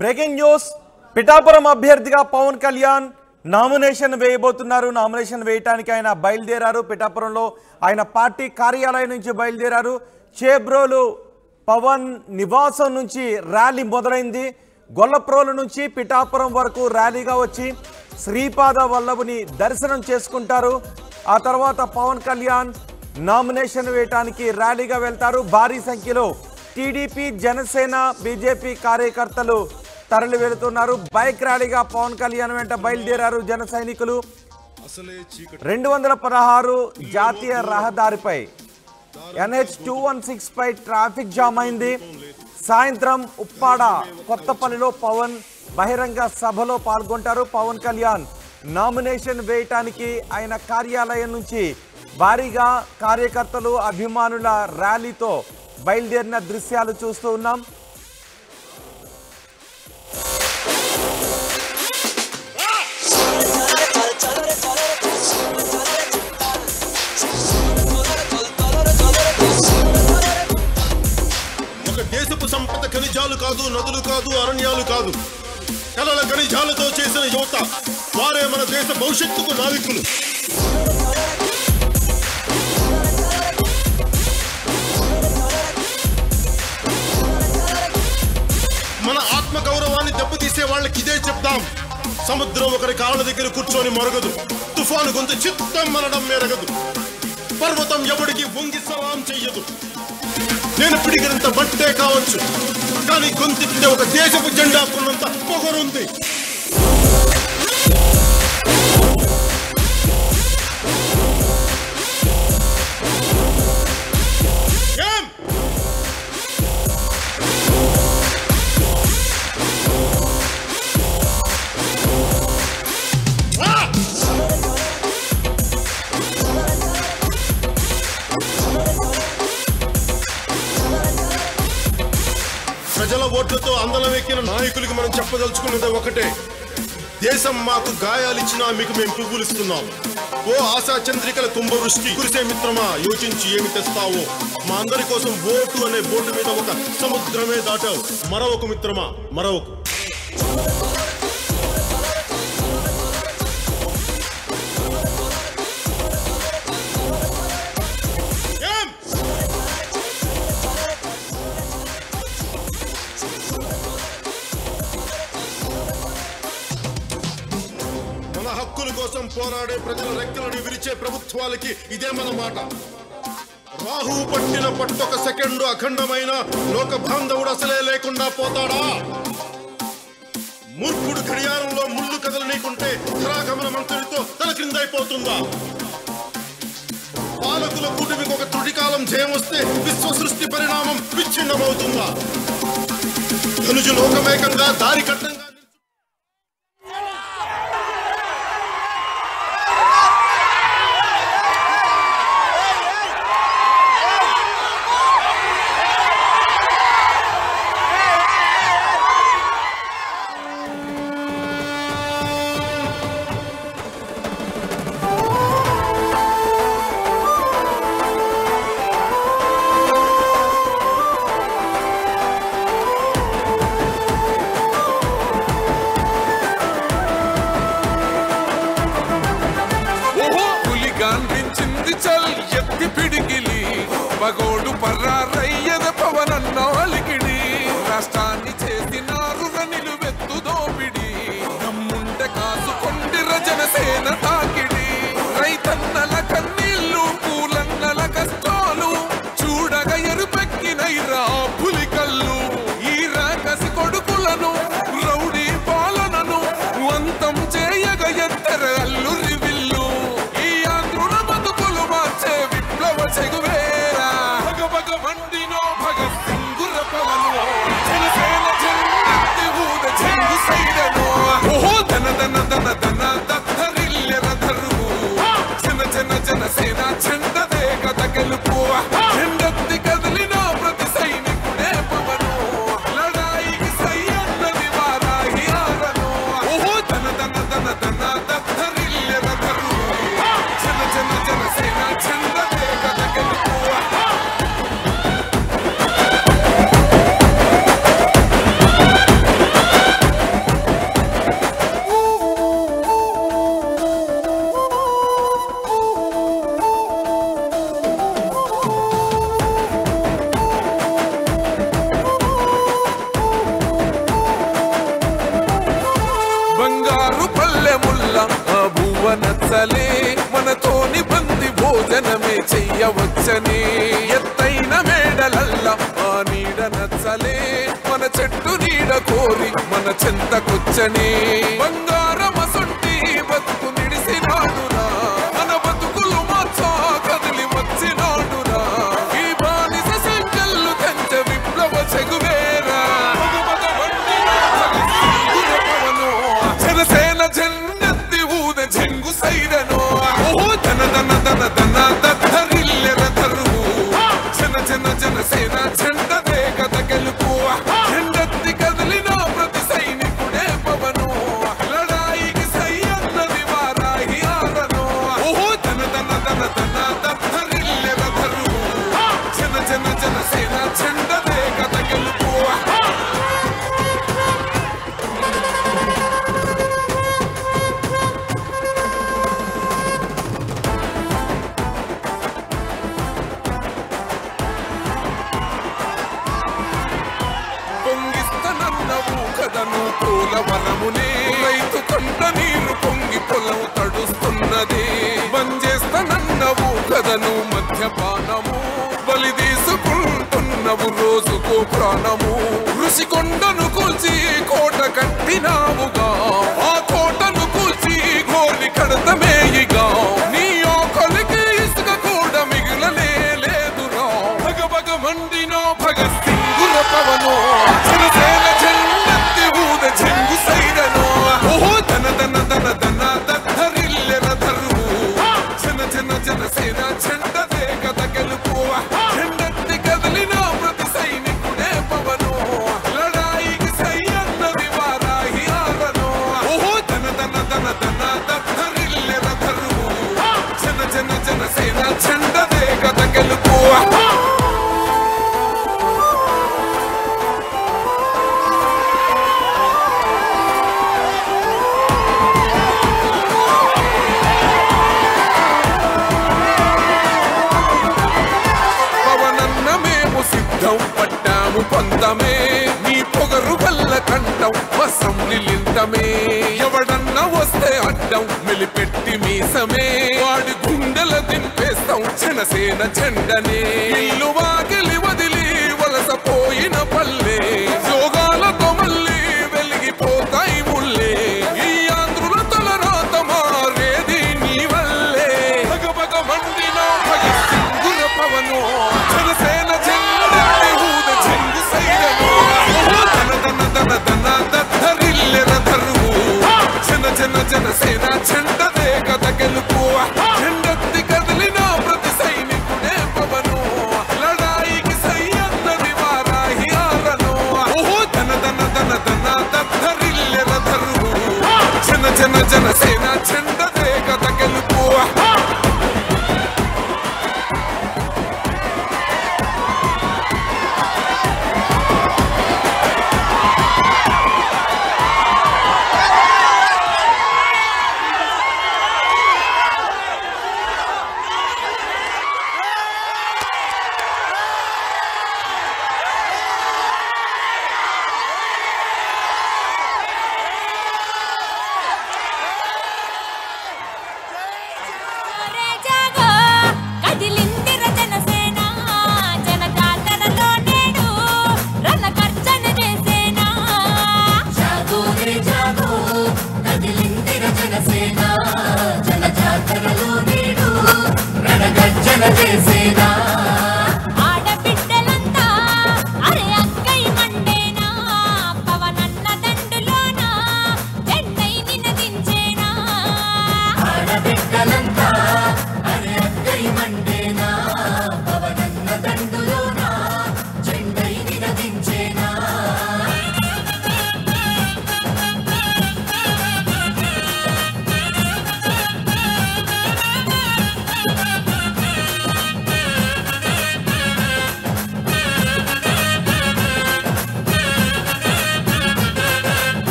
Breaking news Pithapuram అభ్యర్థిగా Pawan Kalyan nomination వేయబోతున్నారు. Nomination వేయడానికి ఆయన బయలుదేరారు. పిఠాపురంలో ఆయన పార్టీ కార్యాలయం నుంచి బయలుదేరారు. చేబ్రోలు పవన్ నివాసం నుంచి ర్యాలీ మొదలైంది. గొల్లప్రోలు నుంచి పిఠాపురం వరకు ర్యాలీగా వచ్చి శ్రీపాద వల్లభుని దర్శనం చేసుకుంటారు. ఆ తర్వాత పవన్ కళ్యాణ్ నామినేషన్ వేయడానికి ర్యాలీగా వెళ్తారు. భారీ సంఖ్యలో టీడీపీ, జనసేన, బీజేపీ కార్యకర్తలు తరలి వెళుతున్నారు. బైక్ ర్యాలీగా పవన్ కళ్యాణ్ వెంట బయలుదేరారు జన సైనికులు. 216 జాతీయ రహదారిపై NH216 పై ట్రాఫిక్ జామ్ అయింది. సాయంత్రం ఉప్పాడ కొత్తపల్లిలో పవన్ బహిరంగ సభలో పాల్గొంటారు. పవన్ కళ్యాణ్ నామినేషన్ వేయటానికి ఆయన కార్యాలయం నుంచి భారీగా కార్యకర్తలు, అభిమానుల ర్యాలీతో బయలుదేరిన దృశ్యాలు చూస్తూ ఉన్నాం. దేశపు సంపద ఖనిజాలు కాదు, నదులు కాదు, అరణ్యాలు కాదు, కలల ఖనిజాలతో చేసిన యువత, వారే మన దేశ భవిష్యత్తుకు నావికులు. మన ఆత్మ గౌరవాన్ని దెబ్బతీసే వాళ్ళకి ఇదే చెప్తాం. సముద్రం ఒకరి కాళ్ళ దగ్గర కూర్చొని మరగదు, తుఫాను గొంతు చిత్తం మనడం మెరగదు, పర్వతం ఎవడికి వంగి సలాం చెయ్యదు. నేను పిడిగినంత బట్టే కావచ్చు, కానీ గొంతెత్తే ఒక దేశపు జెండాకున్నంత పొగరుంది. ప్రజల ఓట్లతో అందలం ఎక్కిన నాయకులకి మనం చెప్పదలుచుకున్నది ఒకటే: దేశం మాకు గాయాలిచ్చినా మీకు మేము పువ్వులిస్తున్నాం. ఓ ఆశా చంద్రికల కుంభవృష్టి కురిసే మిత్రమా, యోచించి ఏమి తెస్తావో. మా అందరి కోసం ఓటు అనే బోటు మీద ఒక సముద్రమే దాటావు. మరొక మిత్రమా, మరొక హక్కుల కోసం పోరాడే ప్రజల రెక్కలను విరిచే ప్రభుత్వాలకి ఇదే మన మాట. రాహు పట్టిన పట్టొక సెకండు అఖండమైన లోక బాంధవుడు అసలే లేకుండా పోతాడా? మూర్ఖుడు గడియారంలో ముళ్ళు కదలనీకుంటే ధరాగమన మంత్రితో తల క్రిందైపోతుందా? పాలకుల కూటమికి ఒక త్రుటికాలం జయం వస్తే విశ్వ సృష్టి పరిణామం విచ్ఛిన్నమవుతుందా? ధనుజు లోకమేకంగా దారి కట్టంగా ఎత్తి పిడికిలి పగోడు పర్రారయ్యద పవనన్న అలికిడి. రాష్ట్రాన్ని చేసినారు నిలువెత్తు దోపిడి. దమ్ముంటే కాసుకొండిర జనసేన తాకిడి. రైతన్నల కన్నీళ్లు, పూలన్నల కష్టాలు చూడగా ఎరుపెక్కినైరా పులికల్లు. ఈ రాకసి కొడుకులను, రౌడీ పాలనను అంతం చేయగ ఎత్తర అల్లు రివిల్లు. ఈ ఆంధ్రుల బతుకులు మార్చే విప్లవ చెగువేరా. భగ భగ మండినో భగత్ సింగుర నచ్చలే మనతోని బంది భోజనమే చెయ్యవచ్చని ఎత్తైన మేడలల్ల ఆ నీడ నచ్చలే మన చెట్టు నీడ కోరి మన చెంతకొచ్చని బంగారమసొంటి బతుకు నిడిసినాడురా మన బతుకులు మార్చా కదిలి వచ్చినాడురా ఈ బానిస సంకల్లు కంచ విప్లవ చెగువేరా జనసేన జెండెత్తి ఊద జంగు సైరనో ధన ధన ధన ధన దద్దరిల్లెర తరువు జన జన జనసేన జెండదే కథ గెలుపు జెండెత్తి కదిలిన ప్రతి సైనికుడే పవను లడాయికి సై అన్నది వారాహి ఆరనో ధన ధన ధన ధన దద్దరిల్లెర తరువు జన జన జనసేన జెండదే కథ గెలుపు పొంగిస్తనన్నవు కదను పోలవరమునే రైతు కంట నీరు పొంగి పొలం తడుస్తున్నది బంజేస్తనన్నవు కదను మధ్యపానము బలి తీసుకుంటున్నవు రోజుకో ప్రాణము ఋషికొండను కూల్చి కోట కట్టినావుగా ఆ కోటను కూల్చి గోలి కడతమేయిగా నీ ఆకలికి ఇసుక కూడా మిగిలనే లేదురా భగ భగ మండినో భగత్ సింగుల పవనో జనసేన జెండెత్తి ఊద జంగు సైరనో ధన ధన ధన ధన దద్దరిల్లెర తరువు జన జన జనసేన జెండదే కథ గెలుపు జెండెత్తి కదిలిన ప్రతి సైనికుడే పవను లడాయికి సై అన్నది వారాహి ఆరనో ధన ధన ధన ధన దద్దరిల్లెర తరువు జన జన జనసేన జెండదే కథ గెలుపు సిద్ధం పట్టాము పంతమే నీ పొగరు వల్ల కంఠం వసం నిలింతమే ఎవడన్నా వస్తే అడ్డం మెలిపెట్టి మీసమే వాడి గుండెల దింపేస్తాం జనసేన జెండనే ఇల్లు వాకిలి వదిలి వలసపోయిన పల్లె యోగాలతో మళ్ళీ వెలిగిపోతాయి ముల్లే ఈ ఆంధ్రుల తలరాత మారేది నీ వల్లే భగ భగ మండిన భగత్ సింగుల పవను జనసేన జనసేన జెండదే కథ గెలుపు జెండెత్తి కదిలిన ప్రతి సైనికుడే పవను లడాయికి సై అన్నది వారాహి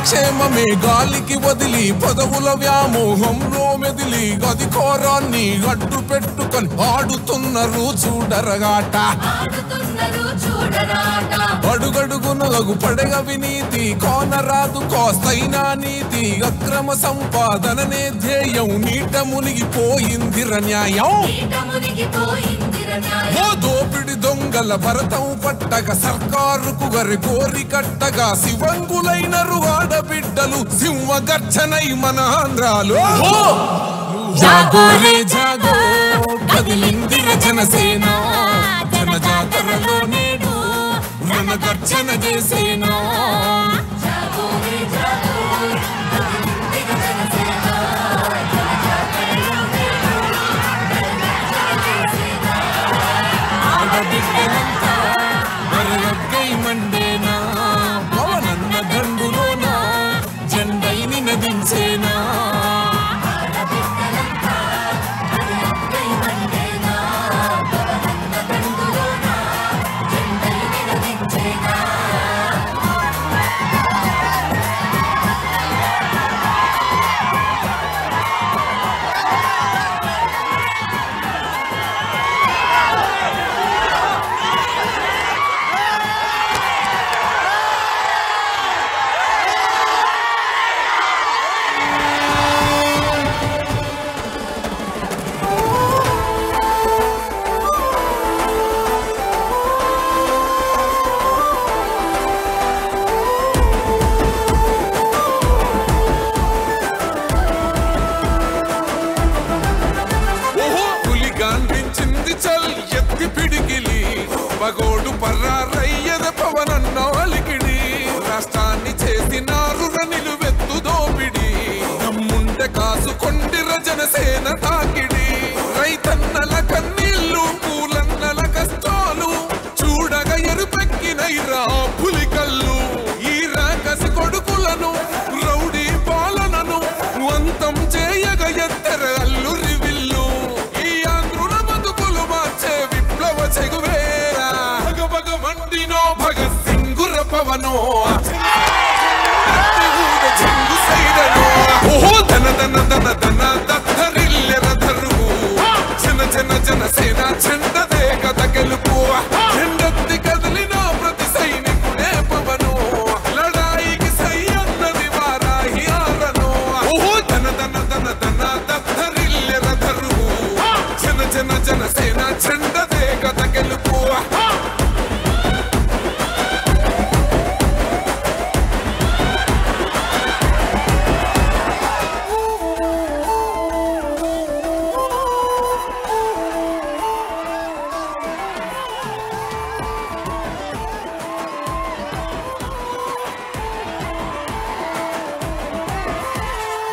ప్రజాక్షేమమే గాలికి వదిలి పదవుల వ్యామోహంలో మెదిలి అధికారాన్ని అడ్డు పెట్టుకొని ఆడుతున్నారు చూడరగాట అడుగడుగునలకు పడగ వినీతి కోనరాదు కోస్తైనా నీతి అక్రమ సంపాదననే ధ్యేయం నీట మునిగిపోయిందిర న్యాయం ఓ దోపిడి దొంగల భరతం పట్టక సర్కారుకు గరి కోరి కట్టగా శివంగులైనరు ఆడబిడ్డలు సింహ గర్జనై మన ఆంధ్రాలో జాగో రే జాగో కదిలిందిర జనసేన జన జాతరలో నేడు మన గర్జన చేసేనా మండేనా పవనన్న దండులోనా జెండైని నదించేనా పగోడు పర్రారయ్యద పవనన్న అలికిడి రాష్ట్రాన్ని చేసినారు నిలువెత్తు దోపిడి దమ్ముంటే కాసుకొండిర జనసేన తాకిడి రైతన్నల కన్నీళ్లు పూలన్నల కష్టాలు చూడగా ఎరుపెక్కినైరా పులికల్లు ఈ రాకసి కొడుకులను రౌడీ పాలనను అంతం చేయగ ఎత్తెర అల్లు రివిల్లు ఈ ఆంధ్రుల బతుకులు మార్చే విప్లవ చెగువే భగత్ సింగుర పవనో చెంగు సైడనో ఓహో ధన ధన ధన ధన దత్తరిల్లెర ధరువు జన జన జనసేన చెండదే కథ గెలుపు చెండెత్తి కదిలిన ప్రతి సైనికుడే పవనో లడాయికి సై అన్నది వారాహి ఆరనో ఓహో ధన ధన ధన ధన దత్తరిల్లెర ధరువు జన జన జనసేన చెండదే కథ గెలుపు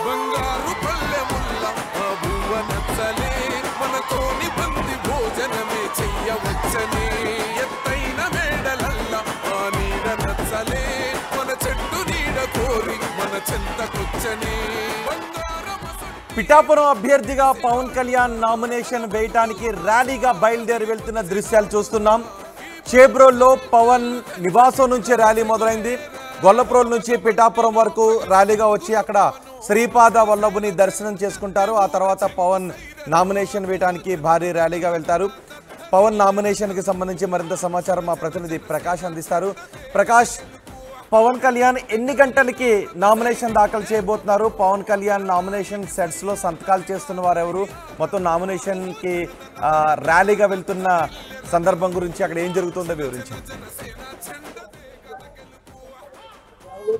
బంగారు పల్లెముల్ల భువనచ్చలే మనతోని బంది భోజనమే చెయ్యవచ్చనే ఎత్తైన మేడలల్ల ఆ నీడ నచ్చలే మన చెట్టు నీడ కోరి మన చెంతకొచ్చనే పిఠాపురం అభ్యర్థిగా పవన్ కళ్యాణ్ నామినేషన్ వేయడానికి ర్యాలీగా బయలుదేరి వెళ్తున్న దృశ్యాలు చూస్తున్నాం. చేబ్రోల్లో పవన్ నివాసం నుంచి ర్యాలీ మొదలైంది. గొల్లప్రోలు నుంచి పిఠాపురం వరకు ర్యాలీగా వచ్చి అక్కడ శ్రీపాద వల్లభుని దర్శనం చేసుకుంటారు. ఆ తర్వాత పవన్ నామినేషన్ వేయడానికి భారీ ర్యాలీగా వెళ్తారు. పవన్ నామినేషన్కి సంబంధించి మరింత సమాచారం మా ప్రతినిధి ప్రకాష్ అందిస్తారు. ప్రకాష్, పవన్ కళ్యాణ్ ఎన్ని గంటలకి నామినేషన్ దాఖలు చేయబోతున్నారు? పవన్ కళ్యాణ్ నామినేషన్ సెట్స్లో సంతకాలు చేస్తున్న వారు ఎవరు? మొత్తం నామినేషన్కి ర్యాలీగా వెళ్తున్న సందర్భం గురించి అక్కడ ఏం జరుగుతుందో వివరించండి.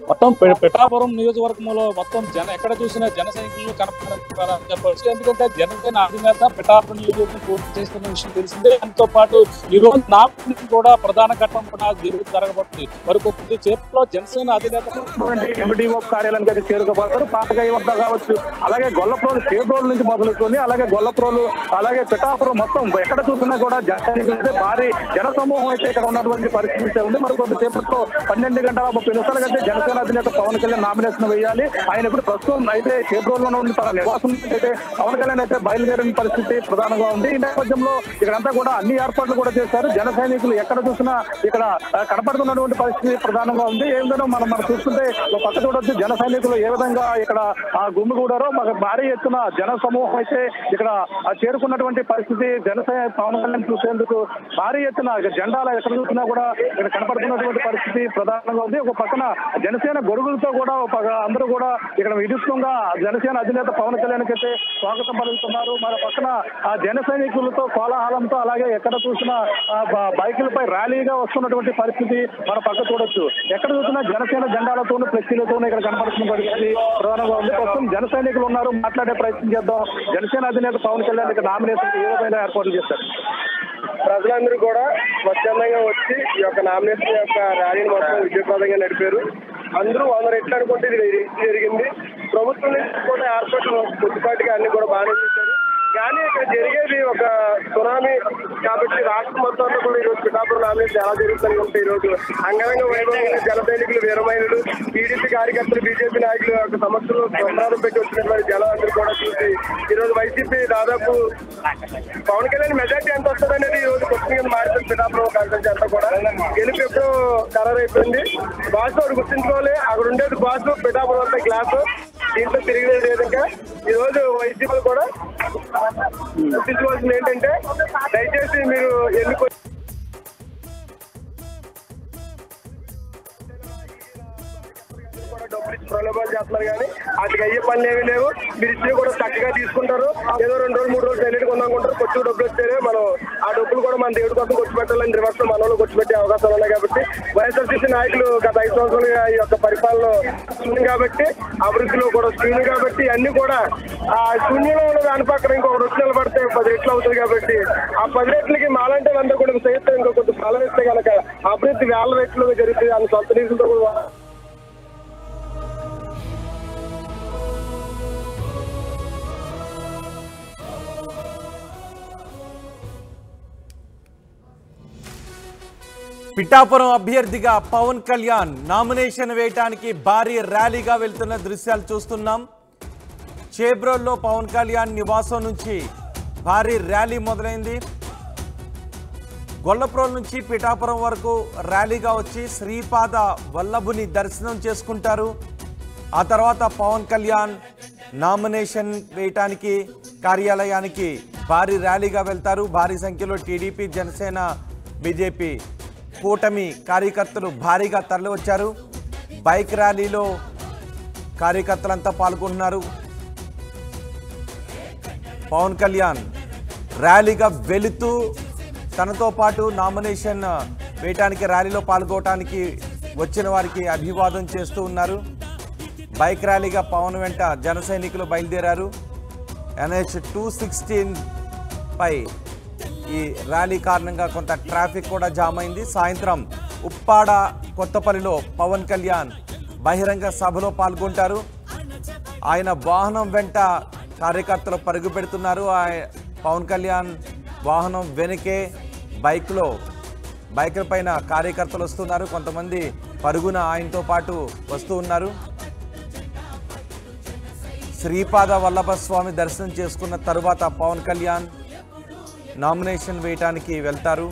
మొత్తం పిఠాపురం నియోజకవర్గంలో మొత్తం ఎక్కడ చూసినా జన సైనికులు కనపడాలని చెప్పవచ్చు. ఎందుకంటే జనసేన అధినేత పిఠాపురం నియోజకవర్గం పూర్తి చేస్తున్న విషయం తెలిసిందే. దాంతో పాటు ఈ రోజు నామినేషన్ కూడా ప్రధాన ఘట్టం జరగబోతుంది. మరికొద్ది చేపట్లో జనసేన అధినేత ఎంపీడీఓ కార్యాలయానికి అయితే చేరుకోబోతారు. పాతకాయ వద్ద కావచ్చు, అలాగే గొల్లప్రోలు చేబ్రోలు నుంచి మొదలుకొని అలాగే గొల్లప్రోలు అలాగే పిఠాపురం మొత్తం ఎక్కడ చూసినా కూడా జనసైనికులు భారీ జన సమూహం అయితే ఇక్కడ ఉన్నటువంటి పరిస్థితి ఉంది. మరికొద్ది చేపట్లో 12 గంటల 30 నిమిషాలకైతే జనసేన జనసేన అధినేత పవన్ కళ్యాణ్ నామినేషన్ వేయాలి. ఆయన ఇప్పుడు ప్రస్తుతం అయితే చేబ్రోలులో ఉండి తన నివాసం అయితే పవన్ కళ్యాణ్ అయితే బయలుదేరిన పరిస్థితి ప్రధానంగా ఉంది. ఈ నేపథ్యంలో ఇక్కడంతా కూడా అన్ని ఏర్పాట్లు కూడా చేశారు. జన సైనికులు ఎక్కడ చూసినా ఇక్కడ కనపడుతున్నటువంటి పరిస్థితి ప్రధానంగా ఉంది. ఏంటో మనం చూస్తుంటే ఒక పక్క చూడొచ్చు జన సైనికులు ఏ విధంగా ఇక్కడ గుమ్మిగూడారో మాకు భారీ ఎత్తున జన సమూహం అయితే ఇక్కడ చేరుకున్నటువంటి పరిస్థితి. జనసేన పవన్ కళ్యాణ్ చూసేందుకు భారీ ఎత్తున జెండాలు ఎక్కడ చూసినా కూడా ఇక్కడ కనపడుతున్నటువంటి పరిస్థితి ప్రధానంగా ఉంది. ఒక పక్కన జనసేన గొడుగులతో కూడా అందరూ కూడా ఇక్కడ విద్యుత్తుగా జనసేన అధినేత పవన్ కళ్యాణ్ అయితే స్వాగతం పలుకుతున్నారు. మన పక్కన ఆ జన సైనికులతో కోలాహలంతో అలాగే ఎక్కడ చూసినా బైకులపై ర్యాలీగా వస్తున్నటువంటి పరిస్థితి మన పక్క చూడొచ్చు. ఎక్కడ చూసినా జనసేన జెండాలతోనూ ఫ్లెక్సీలతోనూ ఇక్కడ కనపడుతున్న పరిస్థితి ప్రధానంగా ఉంది. ప్రస్తుతం జన సైనికులు ఉన్నారు, మాట్లాడే ప్రయత్నం చేద్దాం. జనసేన అధినేత పవన్ కళ్యాణ్ ఇక్కడ నామినేషన్ ఏ విధంగా ఏర్పాట్లు చేస్తారు? ప్రజలందరూ కూడా స్వచ్ఛందంగా వచ్చి ఈ యొక్క నామినేషన్ యొక్క ర్యాలీని మొత్తం విజయప్రదంగా నడిపారు. అందరూ 100 రెట్లు అనుకుంటే ఇది జరిగింది. ప్రభుత్వం నుంచి కూడా ఏర్పాట్లు కొద్దిపాటిగా అన్ని కూడా బాగానే చేశారు. కానీ ఇక్కడ జరిగేది ఒక సునామీ కాబట్టి రాష్ట్రం మొత్తంలో కూడా ఈరోజు పిఠాపురం నామినేషన్ ఎలా జరుగుతుంది అంటే ఈరోజు అంగరంగ వైభవంగా జన సైనికులు వీరమైనలు టీడీపీ కార్యకర్తలు బీజేపీ నాయకులు యొక్క సమస్యలు సంబరాలు పెట్టి వచ్చినటువంటి జనం అందరూ కూడా చూసి ఈరోజు వైసీపీ దాదాపు పవన్ కళ్యాణ్ మెజార్టీ ఎంత వస్తుంది అనేది ఈ రోజు క్వశ్చన్ మారుతుంది. పిఠాపురం కాన్స్టిట్యూన్సీ అంతా కూడా గెలుపు ఎప్పుడో ఖరారు అయిపోయింది. బాస్ ఒకటి గుర్తుంచుకోవాలి, అక్కడ ఉండేది బాస్, పిఠాపురం అంతా గ్లాసు, దీంట్లో తిరిగిలేదు లేదు. ఇంకా ఈ రోజు వైసీపీలు కూడా గుర్తించుకోవాల్సింది ఏంటంటే దయచేసి మీరు ఎన్నుకో డబ్బులు ఇచ్చి ప్రలోభాలు చేస్తున్నారు కానీ వాటికి అయ్యే పనులు ఏమీ లేవు. మీరు ఇచ్చి కూడా చక్కగా తీసుకుంటారు. ఏదో 2 రోజులు 3 రోజులు సైలెంట్ కొందాకుంటారు. కొద్ది డబ్బులు వస్తేనే మనం ఆ డబ్బులు కూడా మన దేవుడి కోసం ఖర్చు పెట్టాలని రివర్స్ మన వాళ్ళు ఖర్చు పెట్టే అవకాశాలు ఉన్నాయి. కాబట్టి వైఎస్ఆర్సీపీ నాయకులు గత 5 సంవత్సరాలుగా ఈ యొక్క పరిపాలన శూన్యం కాబట్టి అభివృద్ధిలో కూడా శూన్యం కాబట్టి అన్ని కూడా ఆ శూన్యంలో ఉన్న దాని పక్కన ఇంకొక వచ్చి నిలబడితే 10 రెట్లు అవుతుంది. కాబట్టి ఆ 10 రెట్లకి మాలంటే అందరూ కూడా సైతం ఇంకో కొంచెం స్థలం ఇస్తే కనుక అభివృద్ధి 1000 రెట్లు జరుగుతుంది. అని సొంత నిధులతో కూడా పిఠాపురం అభ్యర్థిగా పవన్ కళ్యాణ్ నామినేషన్ వేయడానికి భారీ ర్యాలీగా వెళ్తున్న దృశ్యాలు చూస్తున్నాం. చేబ్రోల్లో పవన్ కళ్యాణ్ నివాసం నుంచి భారీ ర్యాలీ మొదలైంది. గొల్లప్రోల్ నుంచి పిఠాపురం వరకు ర్యాలీగా వచ్చి శ్రీపాద వల్లభుని దర్శనం చేసుకుంటారు. ఆ తర్వాత పవన్ కళ్యాణ్ నామినేషన్ వేయటానికి కార్యాలయానికి భారీ ర్యాలీగా వెళ్తారు. భారీ సంఖ్యలో టీడీపీ, జనసేన, బీజేపీ కూటమి కార్యకర్తలు భారీగా తరలి వచ్చారు. బైక్ ర్యాలీలో కార్యకర్తలంతా పాల్గొంటున్నారు. పవన్ కళ్యాణ్ ర్యాలీగా వెళుతూ తనతో పాటు నామినేషన్ వేయటానికి ర్యాలీలో పాల్గొనడానికి వచ్చిన వారికి అభివాదం చేస్తూ ఉన్నారు. బైక్ ర్యాలీగా పవన్ వెంట జన సైనికులు బయలుదేరారు. NH-216 పై ఈ ర్యాలీ కారణంగా కొంత ట్రాఫిక్ కూడా జామ్ అయింది. సాయంత్రం ఉప్పాడ కొత్తపల్లిలో పవన్ కళ్యాణ్ బహిరంగ సభలో పాల్గొంటారు. ఆయన వాహనం వెంట కార్యకర్తలు పరుగు పెడుతున్నారు. పవన్ కళ్యాణ్ వాహనం వెనుకే బైకుల పైన కార్యకర్తలు వస్తున్నారు. కొంతమంది పరుగున ఆయనతో పాటు వస్తూ ఉన్నారు. శ్రీపాద వల్లభ స్వామి దర్శనం చేసుకున్న తరువాత పవన్ కళ్యాణ్ నామినేషన్ వేయటానికి వెళ్తారు.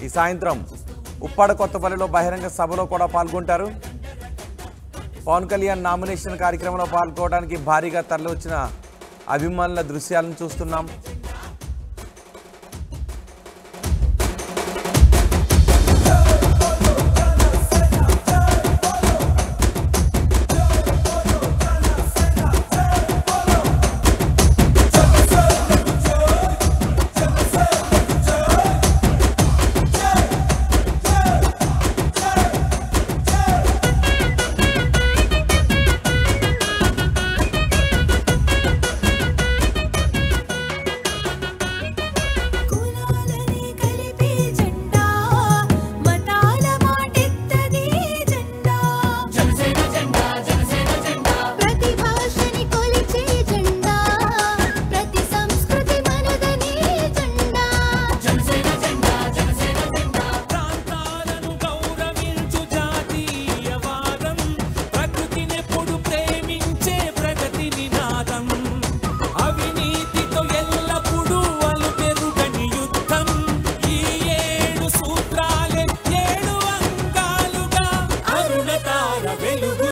ఈ సాయంత్రం ఉప్పాడ కొత్తపల్లిలో బహిరంగ సభలో కూడా పాల్గొంటారు. పవన్ కళ్యాణ్ నామినేషన్ కార్యక్రమంలో పాల్గొనడానికి భారీగా తరలి వచ్చిన అభిమానుల దృశ్యాలను చూస్తున్నాం.